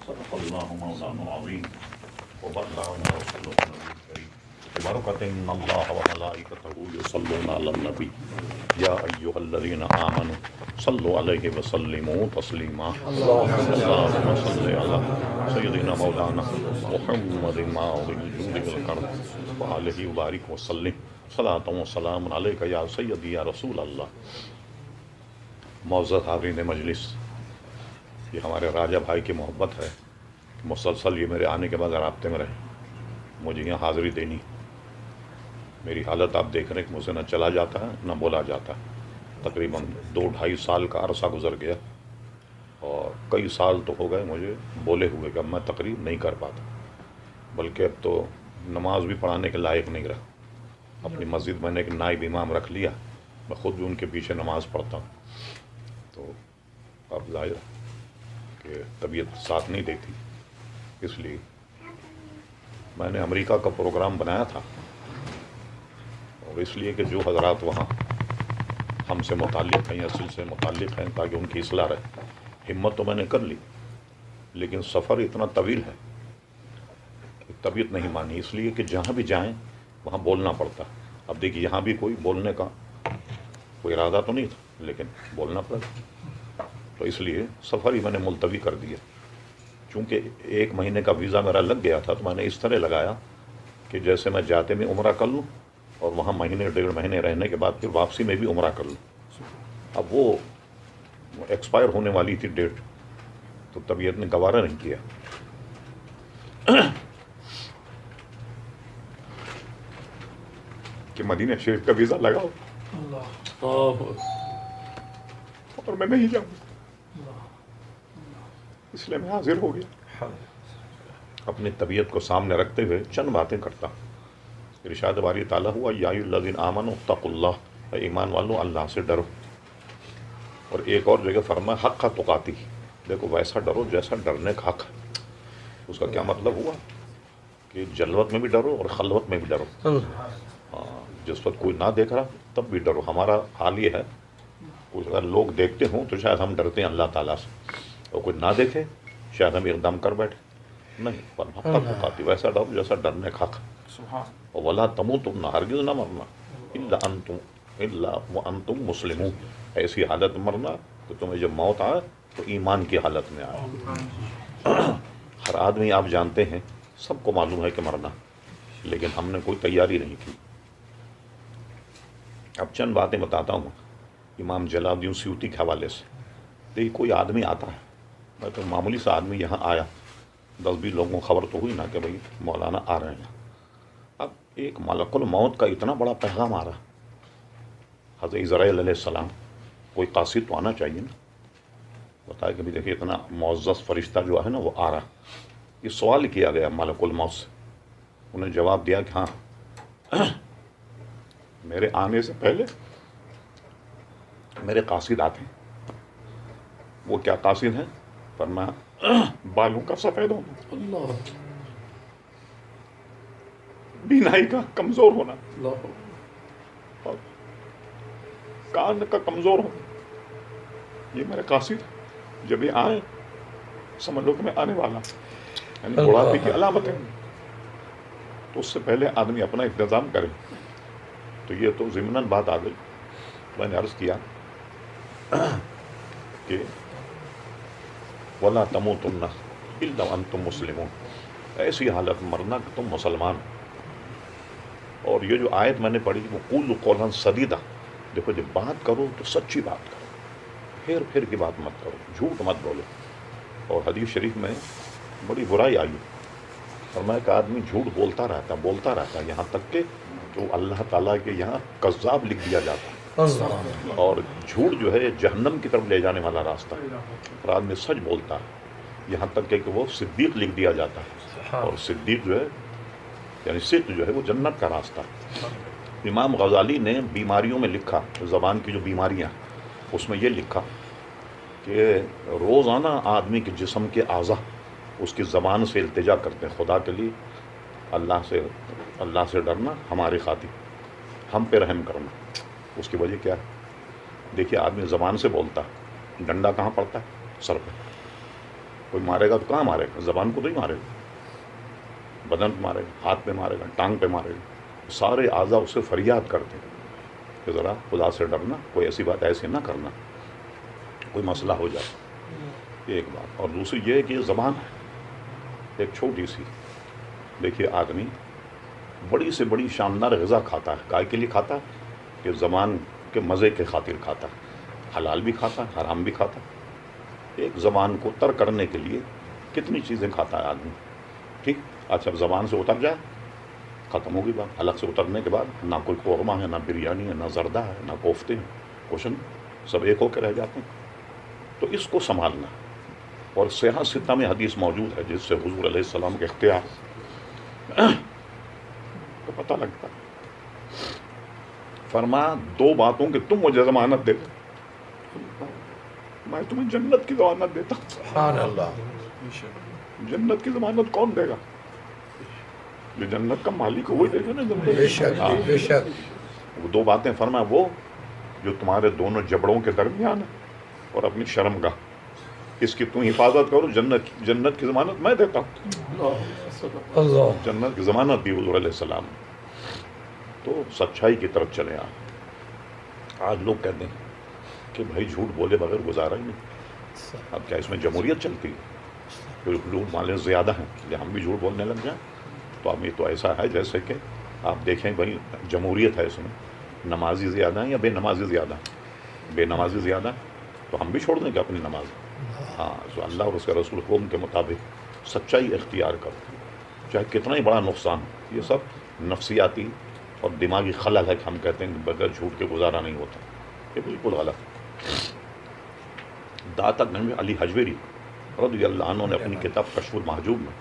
صدق الله مولانا العظيم وبلغنا رسوله النبي الكريم ببركة إن الله وملائكته يصلون على النبي يا أيها الذين آمنوا صلوا عليه وسلموا تسليما اللهم صل على سيدنا مولانا محمد معظم الجود والكرم وآله وبارك وسلم صلاة وسلام عليك يا سيدي يا رسول اللہ. معزز حاضرین مجلس، یہ ہمارے راجہ بھائی کی محبت ہے کہ مسلسل یہ میرے آنے کے بعد رابطے میں رہے، مجھے یہاں حاضری دینی. میری حالت آپ دیکھ رہے ہیں کہ مجھ سے نہ چلا جاتا ہے نہ بولا جاتا ہے. تقریباً 2-2.5 سال کا عرصہ گزر گیا اور کئی سال تو ہو گئے مجھے بولے ہوئے کہ اب میں تقریر نہیں کر پاتا، بلکہ اب تو نماز بھی پڑھانے کے لائق نہیں رہا. اپنی مسجد میں نے ایک نائب امام رکھ لیا، میں خود بھی ان کے پیچھے نماز پڑھتا ہوں. تو اب ظاہر کہ طبیعت ساتھ نہیں دیتی، اس لیے میں نے امریکہ کا پروگرام بنایا تھا، اور اس لیے کہ جو حضرات وہاں ہم سے متعلق ہیں یا سلسلے سے متعلق ہیں تاکہ ان کی اصلاح رہے. ہمت تو میں نے کر لی، لیکن سفر اتنا طویل ہے کہ طبیعت نہیں مانی، اس لیے کہ جہاں بھی جائیں وہاں بولنا پڑتا. اب دیکھیے یہاں بھی کوئی بولنے کا کوئی ارادہ تو نہیں تھا، لیکن بولنا پڑا، تو اس لیے سفر ہی میں نے ملتوی کر دیا. چونکہ 1 مہینے کا ویزا میرا لگ گیا تھا، تو میں نے اس طرح لگایا کہ جیسے میں جاتے میں عمرہ کر لوں اور وہاں مہینے 1.5 مہینے رہنے کے بعد پھر واپسی میں بھی عمرہ کر لوں. اب وہ ایکسپائر ہونے والی تھی ڈیٹ، تو طبیعت نے گوارا نہیں کیا. کہ مدینہ شریف کا ویزا لگاؤ اور میں نہیں جاؤں، اس لیے میں حاضر ہو گیا. اپنی طبیعت کو سامنے رکھتے ہوئے چند باتیں کرتا. ارشاد باری تعالیٰ ہوا یا ایھا الذین آمنوا اتقوا اللہ، اے ایمان والوں اللہ سے ڈرو. اور ایک اور جگہ فرمایا حق تقاتی، دیکھو ویسا ڈرو جیسا ڈرنے کا حق ہے. اس کا کیا مطلب ہوا کہ جلوت میں بھی ڈرو اور خلوت میں بھی ڈرو. جس وقت کوئی نہ دیکھ رہا تب بھی ڈرو. ہمارا حال یہ ہے اگر لوگ دیکھتے ہوں تو شاید ہم ڈرتے ہیں اللہ تعالیٰ سے، اور کوئی نہ دیکھے شاید ہم اقدام کر بیٹھے. نہیں، پر حق تقاتی، ویسا ڈرو جیسا ڈرنے کا حق. اور ولا تموتن، ہرگز نہ مرنا، الا وانتم مسلمون، ایسی حالت مرنا کہ تمہیں جب موت آئے تو ایمان کی حالت میں آئے. ہر آدمی آپ جانتے ہیں، سب کو معلوم ہے کہ مرنا، لیکن ہم نے کوئی تیاری نہیں کی. اب چند باتیں بتاتا ہوں امام جلال الدین سیوطی کے حوالے سے. دیکھیے کوئی آدمی آتا ہے، میں تو معمولی سا آدمی یہاں آیا، 10-20 لوگوں کو خبر تو ہوئی نا کہ بھائی مولانا آ رہے ہیں. اب ایک ملک الموت کا اتنا بڑا پیغام آ رہا، حضرت عزرائیل علیہ السلام، کوئی قاصد تو آنا چاہیے نا. بتایا کہ دیکھیے اتنا معزز فرشتہ جو ہے نا وہ آ رہا. یہ سوال کیا گیا ملک الموت سے، انہیں جواب دیا کہ ہاں میرے آنے سے پہلے میرے قاصد آتے ہیں. وہ کیا قاصد ہیں؟ فرمایا بالوں کا سفید ہونا، اللہ، بینائی کا کمزور ہونا، اور کان کا کمزور ہونا، یہ میرے قاصد. جب یہ آئے سمجھ لو کہ میں آنے والا، یعنی بڑھاپے کی علامت ہے. تو اس سے پہلے آدمی اپنا انتظام کرے. تو یہ تو ضمناً بات آ گئی. میں نے عرض کیا کہ وَلَا تَمُوتُنَّ إِلَّا وَأَنْتُمْ مُسْلِمُونَ، ایسی حالت مرنا کہ تم مسلمان. اور یہ جو آیت میں نے پڑھی وہ قُولُوا قَوْلًا سَدِيدًا، دیکھو جب بات کرو تو سچی بات کرو، پھر پھر کی بات مت کرو، جھوٹ مت بولو. اور حدیث شریف میں بڑی برائی آئی، فرمایا کہ آدمی جھوٹ بولتا رہتا ہے یہاں تک کہ تو اللہ تعالیٰ کے یہاں کذاب لکھ دیا جاتا ہے. اور جھوٹ جو ہے جہنم کی طرف لے جانے والا راستہ ہے. اور آدمی سچ بولتا ہے یہاں تک کہ وہ صدیق لکھ دیا جاتا ہے. اور صدیق جو ہے یعنی صدق جو ہے وہ جنت کا راستہ ہے. امام غزالی نے بیماریوں میں لکھا، زبان کی جو بیماریاں اس میں یہ لکھا کہ روزانہ آدمی کے جسم کے اعضاء اس کی زبان سے التجا کرتے ہیں خدا کے لیے، اللہ سے ڈرنا، ہماری خاطر ہم پہ رحم کرنا. اس کی وجہ کیا ہے؟ دیکھیے آدمی زبان سے بولتا ہے، ڈنڈا کہاں پڑتا ہے؟ سر پہ. کوئی مارے گا تو کہاں مارے گا؟ زبان کو تو ہی مارے گا، بدن پہ مارے گا، ہاتھ پہ مارے گا، ٹانگ پہ مارے گا، سارے اعضاء اس سے فریاد کرتے ہیں کہ ذرا خدا سے ڈرنا، کوئی ایسی بات ایسی نہ کرنا، کوئی مسئلہ ہو جائے. یہ ایک بات. اور دوسری یہ ہے کہ یہ زبان ہے ایک چھوٹی سی. دیکھیے آدمی بڑی سے بڑی شاندار غذا کھاتا ہے، کائے کے لیے کھاتا ہے کہ زبان کے مزے کے خاطر کھاتا ہے، حلال بھی کھاتا ہے، حرام بھی کھاتا ہے. ایک زبان کو تر کرنے کے لیے کتنی چیزیں کھاتا ہے آدمی. ٹھیک. اچھا زبان سے اتر جائے ختم ہوگی بات. حلق سے اترنے کے بعد نہ کوئی قورمہ ہے، نہ بریانی ہے، نہ زردہ ہے، نہ کوفتے ہیں، کچھ نہیں، سب ایک ہو کے رہ جاتے ہیں. تو اس کو سنبھالنا. اور صحیح ستہ میں حدیث موجود ہے جس سے حضور علیہ السلام کے اختیار کو پتہ لگتا ہے. فرمایا دو باتوں کہ تم مجھے ضمانت دے دو، میں تمہیں جنت کی ضمانت دیتا ہوں. سبحان اللہ. جنت کی ضمانت کون دے گا؟ جو جنت کا مالک ہے وہی دے گا نا بے جنت. شک بے شک. وہ دو باتیں فرمایا، وہ جو تمہارے دونوں جبڑوں کے درمیان ہے اور اپنی شرم گاہ، اس کی تم حفاظت کرو. جنت کی ضمانت میں دیتا ہوں. اللہ. جنت کی ضمانت دی حضور علیہ السلام. تو سچائی کی طرف چلے آپ. آج لوگ کہتے ہیں کہ بھائی جھوٹ بولے بغیر گزارا ہی نہیں. اب کیا اس میں جمہوریت چلتی ہے؟ پھر جھوٹ والے زیادہ ہیں کہ ہم بھی جھوٹ بولنے لگ جائیں. تو اب یہ تو ایسا ہے جیسے کہ آپ دیکھیں بھائی جمہوریت ہے، اس میں نمازی زیادہ ہیں یا بے نمازی زیادہ ہیں؟ بے نمازی زیادہ ہیں تو ہم بھی چھوڑ دیں گے اپنی نماز. ہاں تو اللہ اور اس کے رسول قوم کے مطابق سچائی اختیار کرو، چاہے کتنا ہی بڑا نقصان ہو. یہ سب نفسیاتی اور دماغی خلل ہے کہ ہم کہتے ہیں کہ بغیر جھوٹ کے گزارا نہیں ہوتا. یہ بالکل غلط. داتا گنج علی حجویری رضی اللہ عنہ نے اپنی کتاب کشف المحجوب میں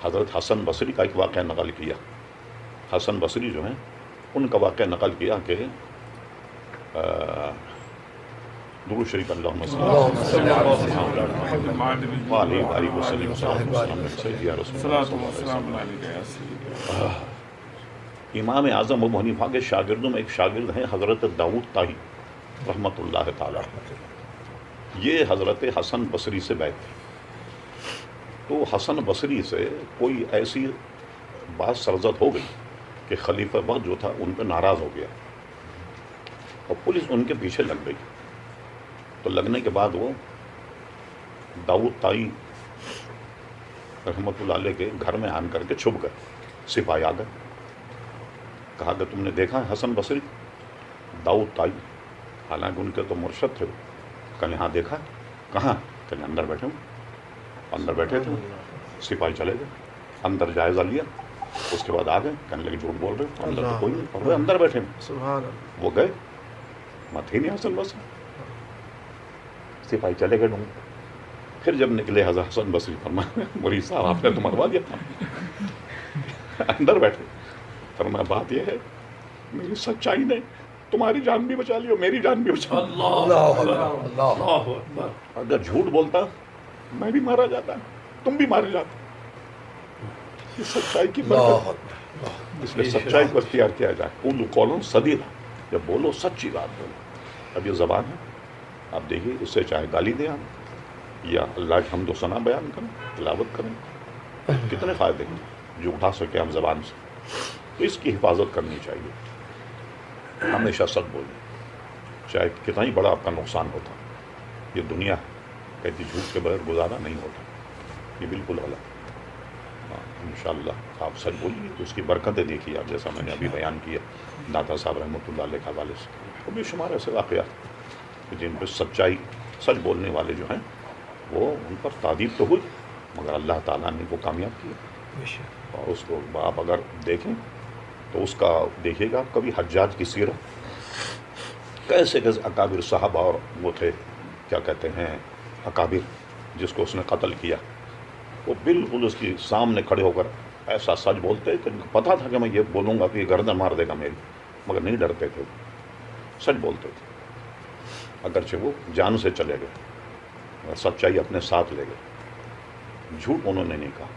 حضرت حسن بصری کا ایک واقعہ نقل کیا. حسن بصری جو ہیں ان کا واقعہ نقل کیا کہ درود شریف اللہم صلی اللہ علیہ وسلم. امام اعظم ابو حنیفہ کے شاگردوں میں ایک شاگرد ہیں حضرت داؤد طائی رحمۃ اللہ تعالی. یہ حضرت حسن بصری سے بیعت تھی. تو حسن بصری سے کوئی ایسی بات سرزد ہو گئی کہ خلیفہ وقت جو تھا ان پہ ناراض ہو گیا اور پولیس ان کے پیچھے لگ گئی. تو لگنے کے بعد وہ داؤد طائی رحمۃ اللہ علیہ کے گھر میں آن کر کے چھپ گئے. سپاہی آ گئے، کہا کہ تم نے دیکھا ہے حسن بصری؟ داؤد طائی حالانکہ ان کے تو مرشد تھے. کل یہاں دیکھا؟ کہاں؟ کل اندر بیٹھے ہوں. اندر بیٹھے تھے. سپاہی چلے گئے، اندر جائزہ لیا، اس کے بعد آ گئے. کہنے لگے جھوٹ بول رہے، اندر تو کوئی نہیں، اور وہ اندر بیٹھے ہیں. سبحان اللہ. وہ گئے، مت ہی نہیں حسن بصری. سپاہی چلے گئے ڈھونڈ. پھر جب نکلے حضرت حسن بصری فرمایا مریض صاحب آپ نے تو مروا دیا تھا. اندر بیٹھے. فرمایا بات یہ ہے میری سچائی نے تمہاری جان بھی بچا لی اور میری جان بھی بچا لی. اللہ. اگر جھوٹ بولتا میں بھی مارا جاتا، تم بھی مارے جاتے. یہ سچائی کی برکت. اس لیے سچائی کو اختیار کیا جائے. قولوا قولا سدیدا، جب بولو سچی بات بولو. اب یہ زبان ہے، آپ دیکھیے اس سے چاہے گالی دیں آپ یا اللہ کی حمد و ثنا بیان کریں، تلاوت کریں، کتنے فائدے ہیں جو اٹھا سکے ہم زبان سے. تو اس کی حفاظت کرنی چاہیے. ہمیشہ سچ بولیں چاہے کتنا ہی بڑا آپ کا نقصان ہوتا. یہ دنیا کہتی جھوٹ کے بغیر گزارا نہیں ہوتا. یہ بالکل غلط. انشاءاللہ آپ سچ بولیے تو اس کی برکتیں دیکھیے آپ، جیسا میں نے ابھی بیان کیا داتا صاحب رحمۃ اللہ علیہ کے حوالے سے. وہ بھی شمار ایسے واقعات کہ جن پہ سچائی، سچ بولنے والے جو ہیں وہ ان پر تعریف تو ہوئی مگر اللہ تعالیٰ نے وہ کامیاب کیا. اور اس کو آپ اگر دیکھیں تو اس کا دیکھیے گا آپ کبھی حجاج کی سیرت کیسے کیسے اکابر صحابہ اور وہ تھے کیا کہتے ہیں اکابر جس کو اس نے قتل کیا، وہ بالکل اس کی سامنے کھڑے ہو کر ایسا سچ بولتے کہ پتہ تھا کہ میں یہ بولوں گا کہ یہ گردن مار دے گا میری، مگر نہیں ڈرتے تھے، سچ بولتے تھے. اگرچہ وہ جان سے چلے گئے، سچائی اپنے ساتھ لے گئے. جھوٹ انہوں نے نہیں کہا.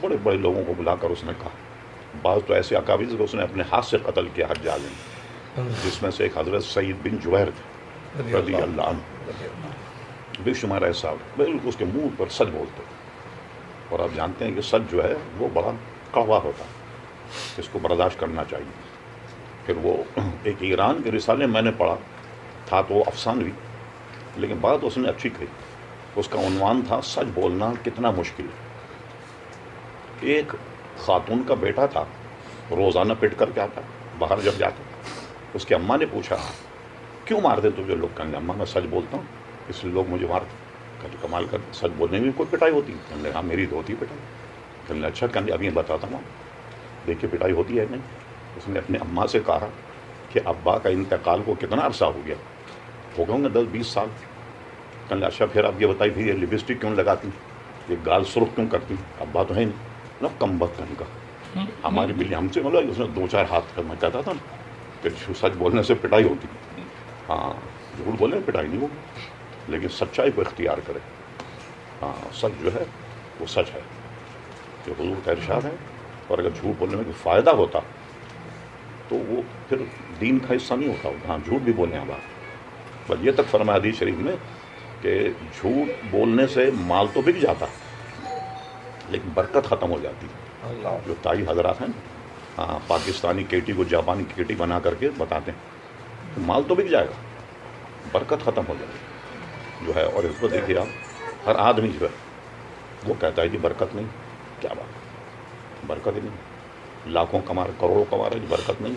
بڑے بڑے لوگوں کو بلا کر اس نے کہا. بعض تو ایسے اکابر کو اس نے اپنے ہاتھ سے قتل کیا حجاج نے، جس میں سے ایک حضرت سعید بن جبیر تھے رضی اللہ عنہ. بے شمار ایسا بالکل اس کے منہ پر سچ بولتے، اور آپ جانتے ہیں کہ سچ جو ہے وہ بڑا کڑوا ہوتا ہے، اس کو برداشت کرنا چاہیے۔ پھر وہ ایک ایران کے رسالے میں نے پڑھا تھا تو وہ افسانوی، لیکن بات اس نے اچھی کہی۔ اس کا عنوان تھا سچ بولنا کتنا مشکل ہے۔ ایک خاتون کا بیٹا تھا، روزانہ پٹ کر کے آتا باہر جب جاتا، اس کی اماں نے پوچھا کیوں مارتے تجھے لوگ؟ کہنے اماں میں سچ بولتا ہوں اس لیے لوگ مجھے مارتے۔ کہتے کمال کر، سچ بولنے میں کوئی پٹائی ہوتی؟ کہنے ہاں میری تو ہوتی پٹائی۔ کہنے اچھا، کہنے اب یہ بتاتا ہوں دیکھیے پٹائی ہوتی ہے نہیں۔ اس نے اپنے اماں سے کہا کہ ابا کا انتقال کو کتنا عرصہ ہو گیا؟ ہو گئے ہوں گے 10-20 سال۔ کہنے اچھا پھر آپ یہ بتائی پھر یہ لپسٹک کیوں لگاتی، یہ گال سرخ کیوں کرتی؟ ابا تو ہے نہیں نا، کم بخت کا ہماری بلی ہم سے مطلب اس نے 2-4 ہاتھ کر، میں کہتا تھا کہ سچ بولنے سے پٹائی ہوتی، ہاں جھوٹ بولنے میں پٹائی نہیں ہوگی، لیکن سچائی کو اختیار کرے۔ ہاں سچ جو ہے وہ سچ ہے، جو حضور کا ارشاد ہے، اور اگر جھوٹ بولنے میں کوئی فائدہ ہوتا تو وہ پھر دین کا حصہ نہیں ہوتا۔ ہاں جھوٹ بھی بولنے ہیں بات، بس یہ تک فرمایا حدیث شریف میں کہ جھوٹ بولنے سے مال تو بک جاتا لیکن برکت ختم ہو جاتی ہے۔ جو تائی حضرات ہیں ہاں پاکستانی کیٹی کو جاپانی کیٹی بنا کر کے بتاتے ہیں کہ مال تو بک جائے گا، برکت ختم ہو جائے گی جو ہے۔ اور اس کو دیکھیے آپ، ہر آدمی جو ہے وہ کہتا ہے کہ برکت نہیں، کیا بات، برکت ہی نہیں، لاکھوں کما رہے، کروڑوں کما رہے، برکت نہیں،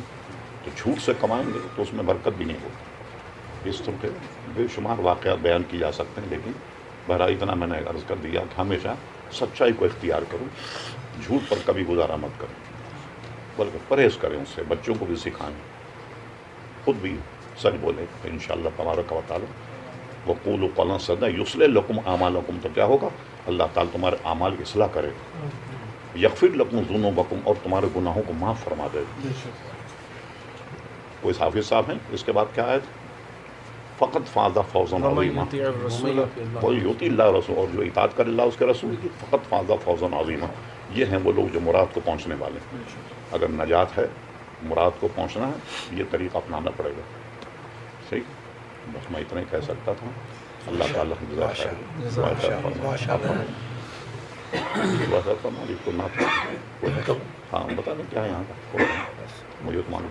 تو جھوٹ سے کمائیں گے تو اس میں برکت بھی نہیں ہوگی۔ اس طرح کے بے شمار واقعات بیان کی جا سکتے ہیں، لیکن بہرحال اتنا میں نے عرض کر دیا کہ ہمیشہ سچائی کو اختیار کروں، جھوٹ پر کبھی گزارا مت کریں، بلکہ پرہیز کریں اس سے، بچوں کو بھی سکھائیں، خود بھی سچ بولیں تو انشاءاللہ تبارک و تعالی وقولوا قولا سدیدا یصلح لکم اعمالکم، تو کیا ہوگا؟ اللہ تعالیٰ تمہارے اعمال کی اصلاح کرے، یغفر لکم ذنوبکم، اور تمہارے گناہوں کو معاف فرما دے۔ کوئی حافظ صاحب ہیں، اس کے بعد کیا آیت؟ فقط فاز فوزا عظیما، کوئی یوتی اللہ رسول، اور جو اطاعت کرے اللہ اس کے رسول کی، فقط فاز فوزا عظیما، یہ ہیں وہ لوگ جو مراد کو پہنچنے والے ہیں۔ اگر نجات ہے، مراد کو پہنچنا ہے، یہ طریقہ اپنانا پڑے گا۔ صحیح، بس میں اتنا ہی کہہ سکتا تھا۔ اللہ تعالیٰ جزاک خیر۔ ہاں بتا دیں کیا ہے یہاں کا، مجھے تو معلوم